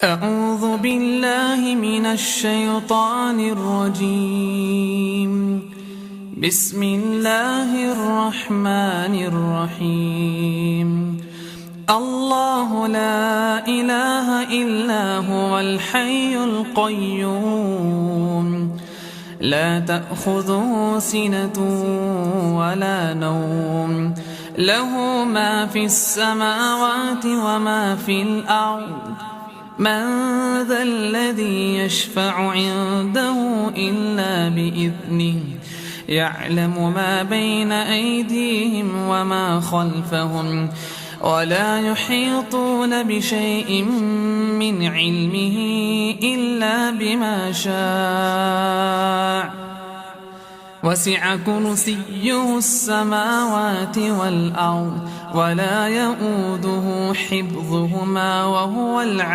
أعوذ بالله من الشيطان الرجيم. بسم الله الرحمن الرحيم. الله لا إله إلا هو الحي القيوم، لا تأخذه سنة ولا نوم، له ما في السماوات وما في الأرض. من ذا الذي يشفع عنده إلا بإذنه، يعلم ما بين أيديهم وما خلفهم، ولا يحيطون بشيء من علمه إلا بما شاء. وسع كرسيه السماوات والأرض، ولا يئوده حفظهما، وهو العلي